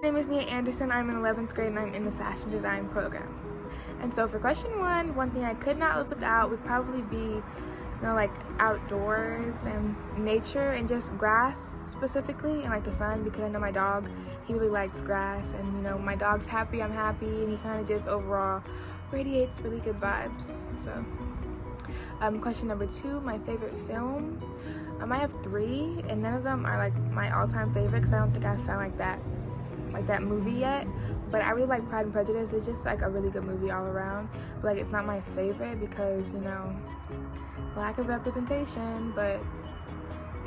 My name is Nia Anderson. I'm in 11th grade and I'm in the fashion design program. And so for question one thing I could not live without would probably be, like outdoors and nature and just grass specifically, and like the sun, because I know my dog, he really likes grass, and my dog's happy, I'm happy, and he kind of just overall radiates really good vibes. So question number two, my favorite film. I have three, and none of them are like my all-time favorite because I don't think I found like that movie yet. But I really like Pride and Prejudice. It's just like a really good movie all around, but like it's not my favorite because lack of representation. But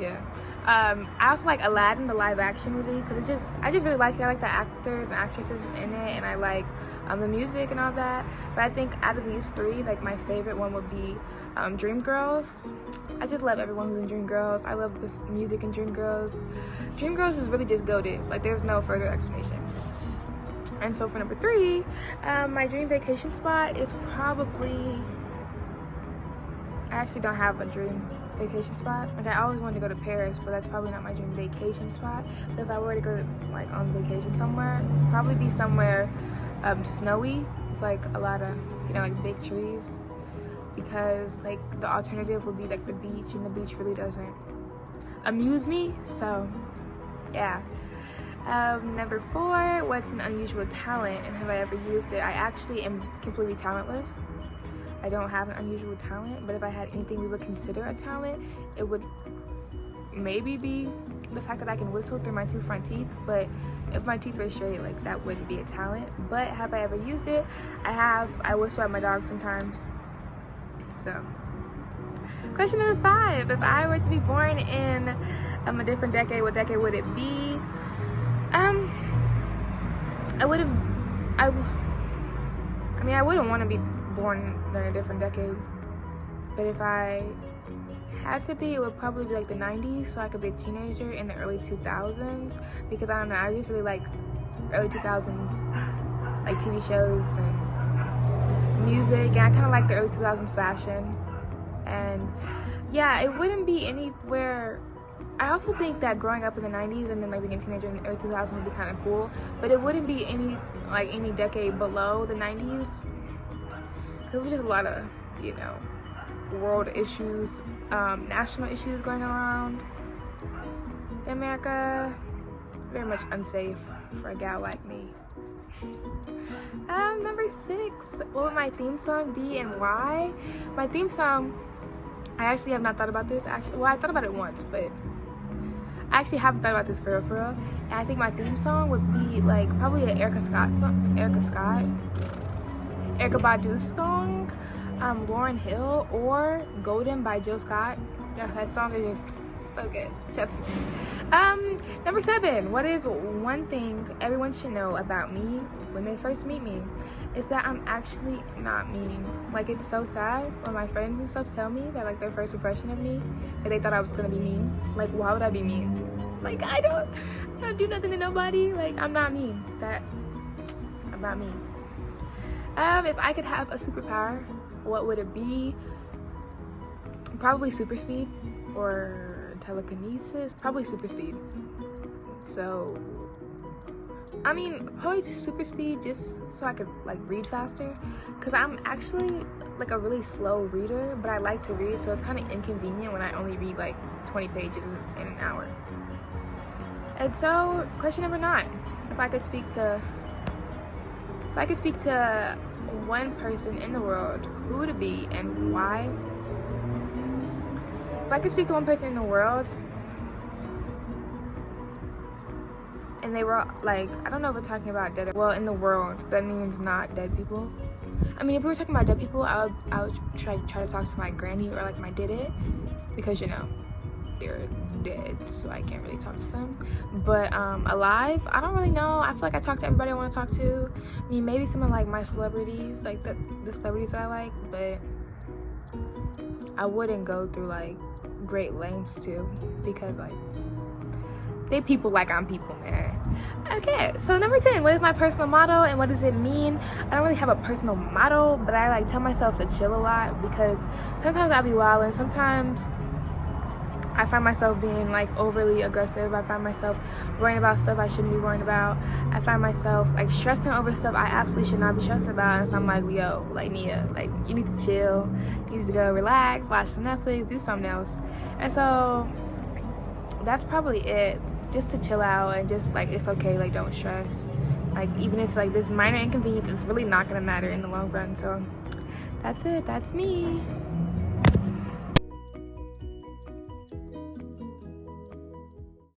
yeah, I also like Aladdin, the live action movie, because I just really like it. I like the actors and actresses in it, and I like the music and all that. But I think out of these three, like my favorite one would be Dreamgirls. I just love everyone who's in Dreamgirls. I love this music in Dreamgirls. Dreamgirls is really just goated. Like there's no further explanation. And so for number three, my dream vacation spot is probably, I actually don't have a dream vacation spot. Like I always wanted to go to Paris, but that's probably not my dream vacation spot. But if I were to go like on vacation somewhere, it'd probably be somewhere snowy, with like a lot of like big trees, because like the alternative would be like the beach, and the beach really doesn't amuse me. So yeah. Number four, what's an unusual talent and have I ever used it? I actually am completely talentless. I don't have an unusual talent, but if I had anything we would consider a talent, it would maybe be the fact that I can whistle through my two front teeth. But if my teeth were straight, like that wouldn't be a talent. But have I ever used it? I have. I whistle at my dog sometimes. So question number five, if I were to be born in a different decade, what decade would it be? I wouldn't want to be born in a different decade, but if I had to be, it would probably be like the 90s, so I could be a teenager in the early 2000s, because I don't know, I just really like early 2000s, like TV shows and music, and I kind of like the early 2000s fashion. And yeah, it wouldn't be anywhere. I also think that growing up in the 90s and then like being a teenager in the early 2000s would be kind of cool, but it wouldn't be any decade below the 90s. There was just a lot of, world issues, national issues going around in America. Very much unsafe for a gal like me. Number six, what would my theme song be and why? My theme song, I actually have not thought about this. I thought about it once, but I actually haven't thought about this for real. And I think my theme song would be like probably an Erica Badu song, Lauryn Hill, or Golden by Jill Scott. Yeah, that song is just so good. Chef's kiss. Number seven, what is one thing everyone should know about me when they first meet me? Is that I'm actually not mean. Like, it's so sad when my friends and stuff tell me that like their first impression of me, that they thought I was gonna be mean. Like, why would I be mean? Like, I don't do nothing to nobody. Like, I'm not mean. I'm not mean. If I could have a superpower, what would it be? Probably super speed or telekinesis. Probably super speed. So probably super speed, just so I could like read faster, because I'm actually like a really slow reader, but I like to read, so it's kind of inconvenient when I only read like 20 pages in an hour. And so question number nine, if I could speak to one person in the world, who would it be and why? If I could speak to one person in the world and they were like, I don't know if we're talking about dead, well, in the world, that means not dead people. If we were talking about dead people, I would try to talk to my granny or like my did because they're dead, so I can't really talk to them. But alive, I don't really know. I feel like I talk to everybody I want to talk to. Maybe some of like my celebrities, like the celebrities that I like, but I wouldn't go through like great lengths to, because like they people like I'm people, man. Okay, so number 10, what is my personal motto and what does it mean? I don't really have a personal motto, but I like tell myself to chill a lot, because sometimes I'll be wild and sometimes I find myself being like overly aggressive. I find myself worrying about stuff I shouldn't be worrying about. I find myself like stressing over stuff I absolutely should not be stressing about. And so I'm like, yo, like Nia, like you need to chill. You need to go relax, watch some Netflix, do something else. And so that's probably it. Just to chill out and just like, it's okay, like don't stress. Like even if like this minor inconvenience is really not gonna matter in the long run. So that's it, that's me.